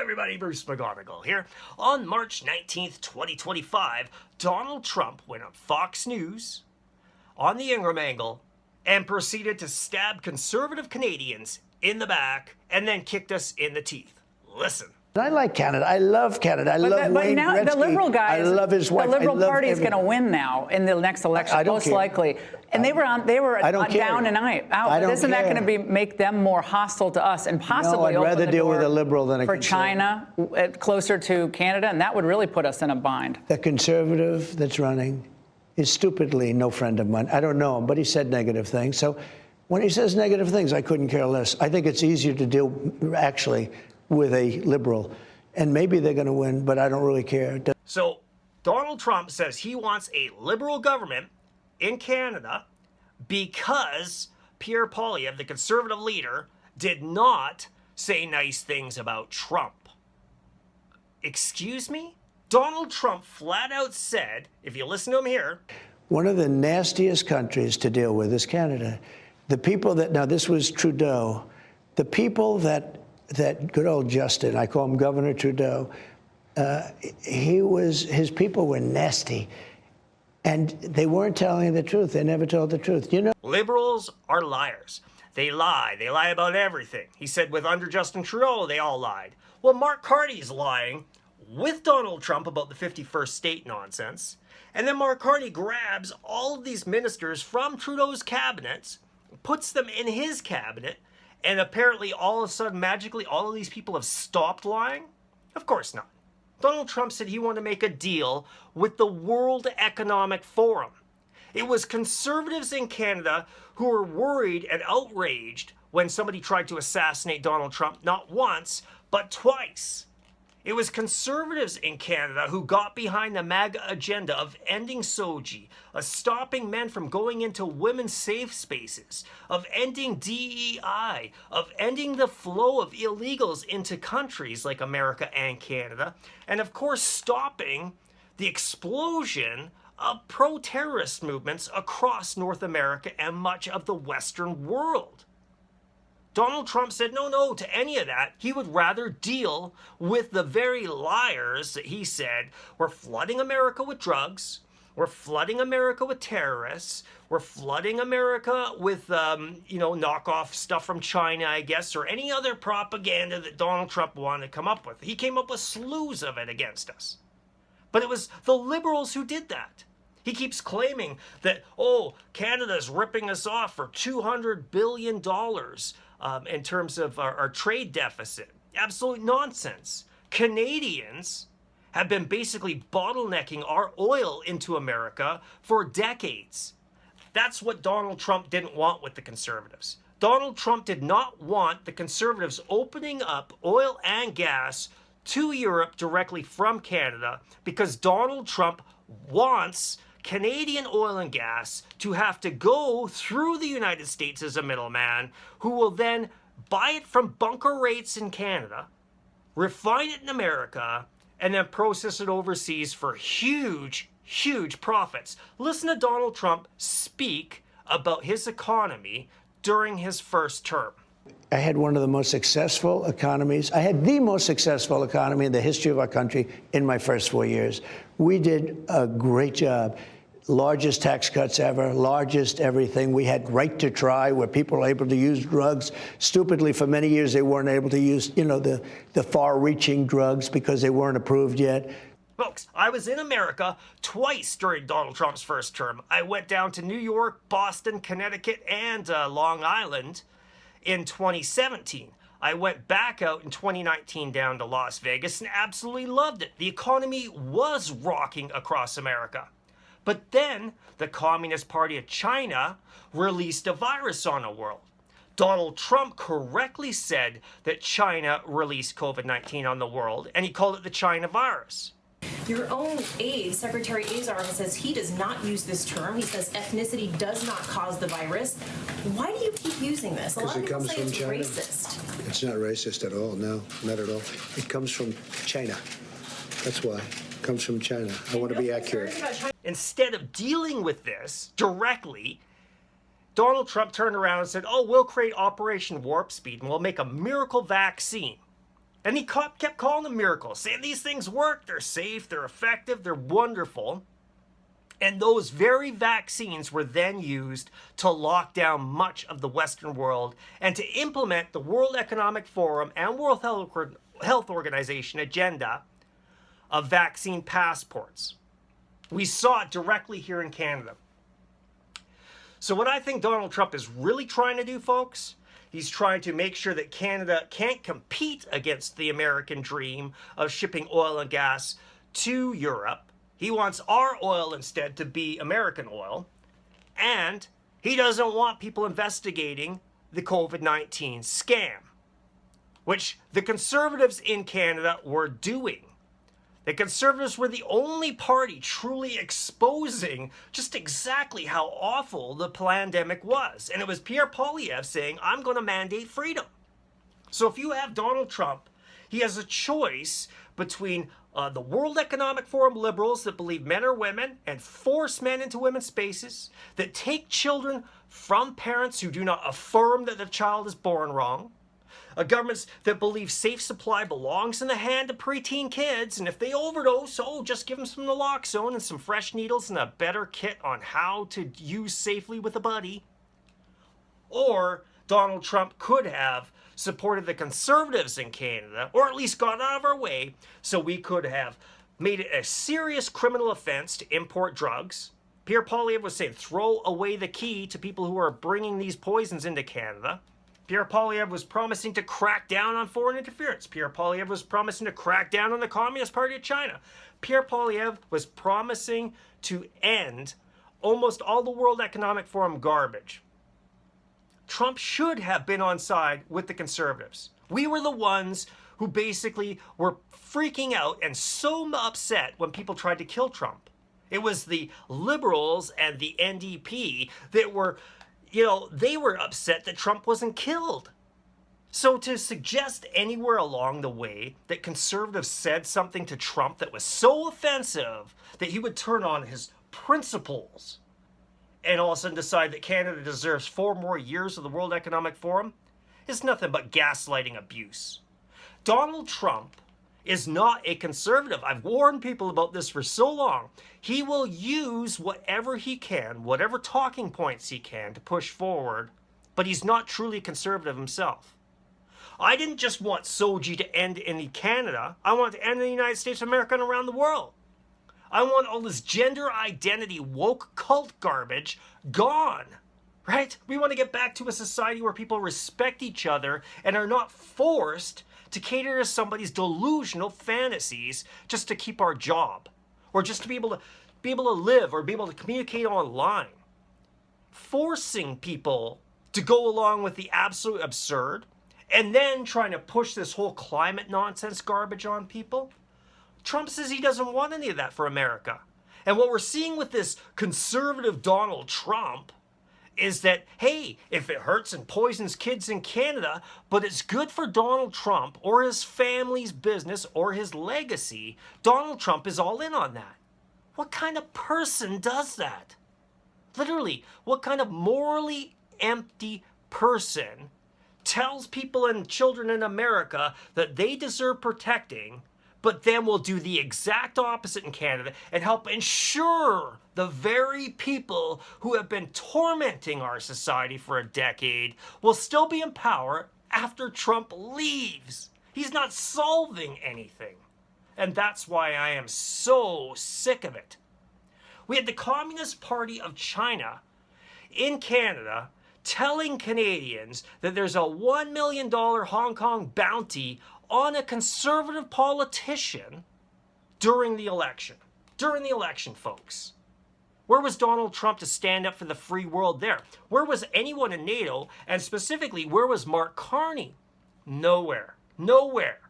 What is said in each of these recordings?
everybody, Bruce McGonigal here. On March 19th, 2025, Donald Trump went on Fox News on the Ingram Angle and proceeded to stab conservative Canadians in the back and then kicked us in the teeth. Listen. I like Canada. I love Canada. I love but Wayne now Gretzky. the Liberal guys, I love his wife. The Liberal Party is going to win now in the next election, most likely. And they were down and out. But isn't that going to make them more hostile to us and possibly I'd rather deal with a Liberal than a for Conservative. China closer to Canada, and that would really put us in a bind. The Conservative that's running is stupidly no friend of mine. I don't know him, but he said negative things. So when he says negative things, I couldn't care less. I think it's easier to deal, actually, with a Liberal. And maybe they're going to win, but I don't really care. So Donald Trump says he wants a Liberal government in Canada because Pierre Poilievre, the Conservative leader, did not say nice things about Trump. Excuse me? Donald Trump flat out said, if you listen to him here, one of the nastiest countries to deal with is Canada. The people that, now this was Trudeau, the people that good old Justin, I call him Governor Trudeau, his people were nasty. And they weren't telling the truth. They never told the truth. You know, Liberals are liars. They lie. They lie about everything. He said under Justin Trudeau, they all lied. Well, Mark Carney's lying with Donald Trump about the 51st state nonsense. And then Mark Carney grabs all of these ministers from Trudeau's cabinet, puts them in his cabinet, and apparently all of a sudden, magically, all of these people have stopped lying? Of course not. Donald Trump said he wanted to make a deal with the World Economic Forum. It was conservatives in Canada who were worried and outraged when somebody tried to assassinate Donald Trump, not once, but twice. It was conservatives in Canada who got behind the MAGA agenda of ending SOGI, of stopping men from going into women's safe spaces, of ending DEI, of ending the flow of illegals into countries like America and Canada, and of course stopping the explosion of pro-terrorist movements across North America and much of the Western world. Donald Trump said no to any of that. He would rather deal with the very liars that he said were flooding America with drugs, we're flooding America with terrorists, we're flooding America with, knockoff stuff from China, I guess, or any other propaganda that Donald Trump wanted to come up with. He came up with slews of it against us. But it was the Liberals who did that. He keeps claiming that, Canada's ripping us off for $200 billion in terms of our trade deficit. Absolute nonsense. Canadians have been basically bottlenecking our oil into America for decades. That's what Donald Trump didn't want with the Conservatives. Donald Trump did not want the Conservatives opening up oil and gas to Europe directly from Canada because Donald Trump wants Canadian oil and gas to have to go through the United States as a middleman who will then buy it from bunker rates in Canada, refine it in America, and then process it overseas for huge, huge profits. Listen to Donald Trump speak about his economy during his first term. I had one of the most successful economies. I had the most successful economy in the history of our country in my first 4 years. We did a great job. Largest tax cuts ever, largest everything. We had right to try where people were able to use drugs. Stupidly, for many years, they weren't able to use, the far-reaching drugs because they weren't approved yet. Folks, I was in America twice during Donald Trump's first term. I went down to New York, Boston, Connecticut, and Long Island in 2017. I went back out in 2019 down to Las Vegas and absolutely loved it. The economy was rocking across America. But then the Communist Party of China released a virus on the world. Donald Trump correctly said that China released COVID-19 on the world, and he called it the China virus. Your own aide, Secretary Azar, says he does not use this term. He says ethnicity does not cause the virus. Why do you keep using this? A lot of people say it's racist. It's not racist at all. No, not at all. It comes from China. That's why. It comes from China. I want to be accurate. Instead of dealing with this directly, Donald Trump turned around and said, we'll create Operation Warp Speed and we'll make a miracle vaccine. And he kept calling them miracles, saying these things work, they're safe, they're effective, they're wonderful. And those very vaccines were then used to lock down much of the Western world and to implement the World Economic Forum and World Health Organization agenda of vaccine passports. We saw it directly here in Canada. So what I think Donald Trump is really trying to do, folks, he's trying to make sure that Canada can't compete against the American dream of shipping oil and gas to Europe. He wants our oil instead to be American oil. And he doesn't want people investigating the COVID-19 scam, which the Conservatives in Canada were doing. The Conservatives were the only party truly exposing just exactly how awful the pandemic was. And it was Pierre Poilievre saying, I'm going to mandate freedom. So if you have Donald Trump, he has a choice between the World Economic Forum liberals that believe men are women and force men into women's spaces, that take children from parents who do not affirm that the child is born wrong, governments that believe safe supply belongs in the hand of preteen kids, and if they overdose, just give them some naloxone and some fresh needles and a better kit on how to use safely with a buddy. Or Donald Trump could have supported the Conservatives in Canada, or at least got out of our way, so we could have made it a serious criminal offense to import drugs. Pierre Poilievre was saying, throw away the key to people who are bringing these poisons into Canada. Pierre Poilievre was promising to crack down on foreign interference. Pierre Poilievre was promising to crack down on the Communist Party of China. Pierre Poilievre was promising to end almost all the World Economic Forum garbage. Trump should have been on side with the Conservatives. We were the ones who basically were freaking out and so upset when people tried to kill Trump. It was the Liberals and the NDP that were, they were upset that Trump wasn't killed. So to suggest anywhere along the way that Conservatives said something to Trump that was so offensive that he would turn on his principles and all of a sudden decide that Canada deserves 4 more years of the World Economic Forum is nothing but gaslighting abuse. Donald Trump is not a conservative. I've warned people about this for so long. He will use whatever he can, whatever talking points he can to push forward, but he's not truly a conservative himself. I didn't just want SOGI to end in Canada. I want it to end in the United States of America and around the world. I want all this gender identity woke cult garbage gone, right? We want to get back to a society where people respect each other and are not forced to cater to somebody's delusional fantasies just to keep our job or just to be able to live or be able to communicate online. Forcing people to go along with the absolute absurd and then trying to push this whole climate nonsense garbage on people. Trump says he doesn't want any of that for America. And what we're seeing with this conservative Donald Trump is that, hey, if it hurts and poisons kids in Canada, but it's good for Donald Trump or his family's business or his legacy, Donald Trump is all in on that. What kind of person does that? Literally, what kind of morally empty person tells people and children in America that they deserve protecting, but then will do the exact opposite in Canada and help ensure the very people who have been tormenting our society for a decade will still be in power after Trump leaves. He's not solving anything. And that's why I am so sick of it. We had the Communist Party of China in Canada telling Canadians that there's a $1 million Hong Kong bounty on a conservative politician during the election. During the election, folks. Where was Donald Trump to stand up for the free world there? Where was anyone in NATO? And specifically, where was Mark Carney? Nowhere. Nowhere.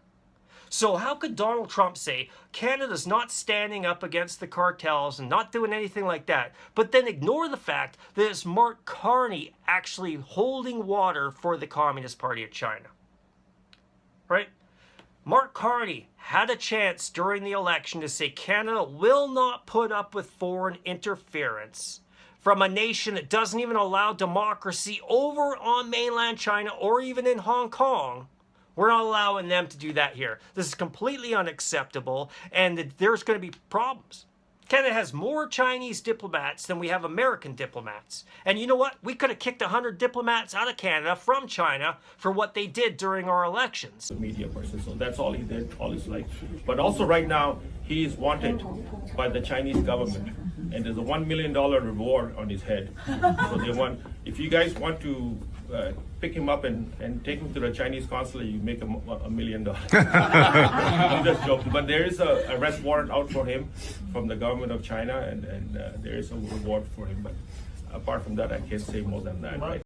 So how could Donald Trump say Canada's not standing up against the cartels and not doing anything like that, but then ignore the fact that it's Mark Carney actually holding water for the Communist Party of China? Right? Mark Carney had a chance during the election to say Canada will not put up with foreign interference from a nation that doesn't even allow democracy over on mainland China or even in Hong Kong, We're not allowing them to do that here. This is completely unacceptable, and there's going to be problems. Canada has more Chinese diplomats than we have American diplomats. And you know what? We could have kicked 100 diplomats out of Canada from China for what they did during our elections. Media person, so that's all he did all his life. But also right now, he is wanted by the Chinese government, and there's a $1 million reward on his head. So they want, if you guys want to pick him up and take him to the Chinese consulate, you make him $1 million. I'm just joking, but there is a arrest warrant out for him from the government of China, and there is a reward for him. But apart from that, I can't say more than that. Right?